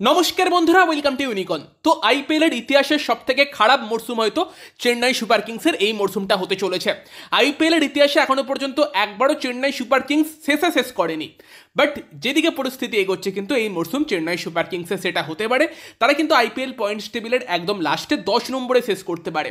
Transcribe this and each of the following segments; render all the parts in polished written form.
নমস্কার বন্ধুরা, welcome to unicorn. তো আইপিএল এর ইতিহাসের সবথেকে খারাপ মরশুম হয়তো চেন্নাই সুপার কিংসের এই মরশুমটা হতে চলেছে। আইপিএল এর ইতিহাসে এখনো পর্যন্ত একবারও চেন্নাই সুপার কিংস শেষ করেনি, বাট যেদিকে পরিস্থিতি এগোচ্ছে কিন্তু এই মরশুম চেন্নাই সুপার কিংসের সেটা হতে পারে। তারা কিন্তু আইপিএল পয়েন্টস টেবিলের একদম লাস্টে 10 নম্বরে শেষ করতে পারে।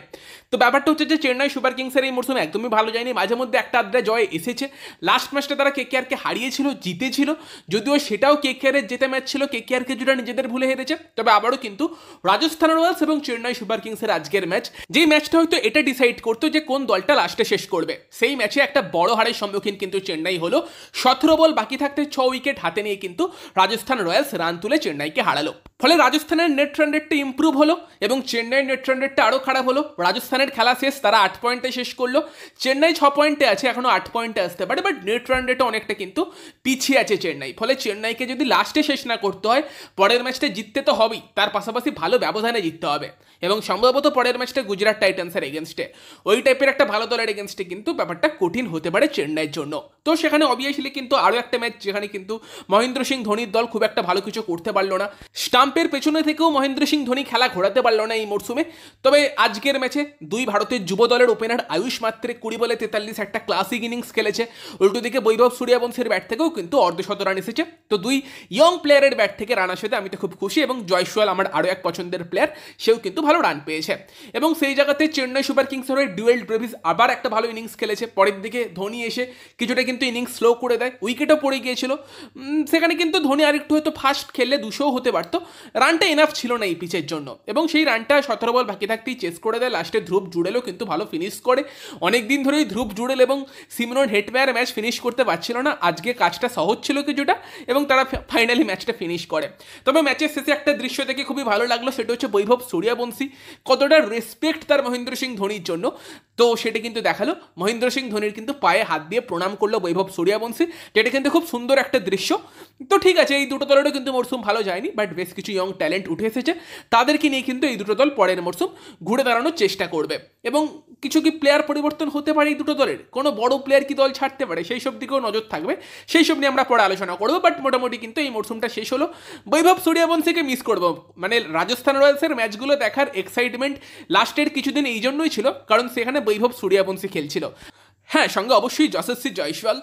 তো ব্যাপারটা হচ্ছে যে চেন্নাই সুপার কিংসের এই মরশুম একদমই ভালো যায়নি, মাঝে মধ্যে একটা আধটা জয় এসেছে। লাস্ট ম্যাচটা তারা কেকেআরকে হারিয়েছিল, জিতেছিল, যদিও সেটাও কেকেআরের জেতা ম্যাচ ছিল, কেকেআরকে যেটা নিজেদের ভুলে হেরেছে। তবে আবারও কিন্তু রাজস্থান রয়্যালস এবং চেন্নাই সুপার কিংসের আজকের ম্যাচ, যে ম্যাচটা হয়তো এটা ডিসাইড করতো যে কোন দলটা লাস্টে শেষ করবে, সেই ম্যাচে একটা বড় হারের সম্মুখীন কিন্তু চেন্নাই হলো। 17 বল বাকি থাকতে 6 উইকেট হাতে নিয়ে কিন্তু রাজস্থান রয়্যালস রান তুলে চেন্নাইকে হারালো। ফলে রাজস্থানের নেট রান রেটটা ইম্প্রুভ হলো এবং চেন্নাইয়ের নেট রান রেটটা আরও খারাপ হলো। রাজস্থানের খেলা শেষ, তারা 8 পয়েন্টে শেষ করলো। চেন্নাই 6 পয়েন্টে আছে, এখনো 8 পয়েন্টে আসতে পারে, বাট নেট রান রেটে অনেকটা কিন্তু পিছিয়ে আছে চেন্নাই। ফলে চেন্নাইকে যদি লাস্টে শেষ না করতে হয়, পরের ম্যাচটা জিততে তো হবেই, তার পাশাপাশি ভালো ব্যবধানে জিততে হবে এবং সম্ভবত পরের ম্যাচটা গুজরাট টাইটান্সের এগেনস্টে, ওই টাইপের একটা ভালো দলের এগেনস্টে কিন্তু ব্যাপারটা কঠিন হতে পারে চেন্নাইয়ের জন্য। তো সেখানে অবভিয়াসলি কিন্তু আরও একটা ম্যাচ যেখানে কিন্তু মহেন্দ্র সিং ধোনির দল খুব একটা ভালো কিছু করতে পারলো না। স্টাম্পের পেছনে থেকেও মহেন্দ্র সিং ধোনি খেলা ঘোরাতে পারলো না এই মরশুমে। তবে আজকের ম্যাচে দুই ভারতের যুব দলের ওপেনার আয়ুষ মাত্রে 20 বলে 43 একটা ক্লাসিক ইনিংস খেলেছে। উল্টো দিকে বৈভব সূর্যবংশীর ব্যাট থেকেও কিন্তু অর্ধশত রান এসেছে। তো দুই ইয়ং প্লেয়ারের ব্যাট থেকে রান আসাতে আমি তো খুব খুশি, এবং জয়সওয়াল আমার আরও এক পছন্দের প্লেয়ার, সেও কিন্তু ভালো রান পেয়েছে। এবং সেই জায়গাতে চেন্নাই সুপার কিংসের হয়ে ডুয়েল ব্রেভিস আবার একটা ভালো ইনিংস খেলেছে। পরের দিকে ধোনি এসে কিছুটা কিন্তু ইনিংস স্লো করে দেয়, উইকেটও পড়ে গিয়েছিল। সেখানে কিন্তু ধোনি আরেকটু হয়তো ফাস্ট খেললে 200 হতে পারতো। রানটা এনাফ ছিল না এই পিচের জন্য, এবং সেই রানটা 17 বল বাকি থাকতেই চেস করে দেয়। লাস্টে ধ্রুব জুড়েলও কিন্তু ভালো ফিনিশ করে। অনেকদিন ধরেই ধ্রুব জুড়েল এবং সিমরন হেটমেয়ার ম্যাচ ফিনিশ করতে পারছিল না, আজকে কাজটা সহজ ছিল কিছুটা এবং তারা ফাইনালি ম্যাচটা ফিনিশ করে। তবে ম্যাচের শেষে একটা দৃশ্য দেখে খুবই ভালো লাগলো, সেটা হচ্ছে বৈভব সূর্যবংশী কতটা রেসপেক্ট তার মহেন্দ্র সিং ধোনির জন্য। তো সেটা কিন্তু দেখালো, মহেন্দ্র সিং ধোনির কিন্তু পায়ে হাত দিয়ে প্রণাম করলো বৈভব সূর্যবংশী, যেটা কিন্তু খুব সুন্দর একটা দৃশ্য। তো ঠিক আছে, এই দুটো দলেরও কিন্তু মরশুম ভালো যায়নি, বাট বেশ কিছু ইয়ং ট্যালেন্ট উঠে এসেছে, তাদেরকে নিয়ে কিন্তু এই দুটো দল পরের মরশুম ঘুরে দাঁড়ানোর চেষ্টা করবে। এবং কিছু কি প্লেয়ার পরিবর্তন হতে পারে এই দুটো দলের, কোনো বড় প্লেয়ার কি দল ছাড়তে পারে, সেই সব দিকেও নজর থাকবে, সেই সব নিয়ে আমরা পরে আলোচনা করবো। বাট মোটামুটি কিন্তু এই মরশুমটা শেষ হলো। বৈভব সূর্যবংশীকে মিস করবো, মানে রাজস্থান রয়্যালসের ম্যাচগুলো দেখার এক্সাইটমেন্ট লাস্টের কিছুদিন এই জন্যই ছিল কারণ সেখানে বৈভব সূর্যবংশী খেলছিল। হ্যাঁ, সঙ্গে অবশ্যই যশস্বী জয়সওয়াল,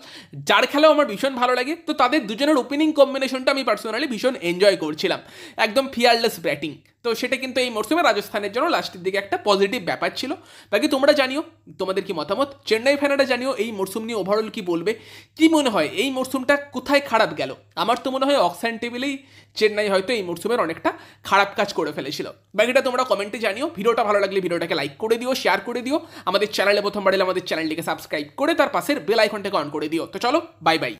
যার খেলাও আমার ভীষণ ভালো লাগে। তো তাদের দুজনের ওপেনিং কম্বিনেশনটা আমি পার্সোনালি ভীষণ এনজয় করছিলাম, একদম ফিয়ারলেস ব্যাটিং। তো সেটা কিন্তু এই মরশুমে রাজস্থানের জন্য লাস্টের দিকে একটা পজিটিভ ব্যাপার ছিল। বাকি তোমরা জানিও তোমাদের কি মতামত, চেন্নাই ফ্যানেরা জানিও এই মরশুম নিয়ে ওভারঅল কি বলবে, কি মনে হয় এই মরশুমটা কোথায় খারাপ গেল। আমার তো মনে হয় অক্সান টেবিলেই চেন্নাই হয়তো এই মরশুমের অনেকটা খারাপ কাজ করে ফেলেছিল। বাকিটা তোমরা কমেন্টে জানিও। ভিডিওটা ভালো লাগলে ভিডিওটাকে লাইক করে দিও, শেয়ার করে দিও, আমাদের চ্যানেলে প্রথমবার এলে আমাদের চ্যানেলটিকে সাবস্ক্রাইব করে তার পাশের বেল আইকনটাকে অন করে দিও। তো চলো, বাই বাই।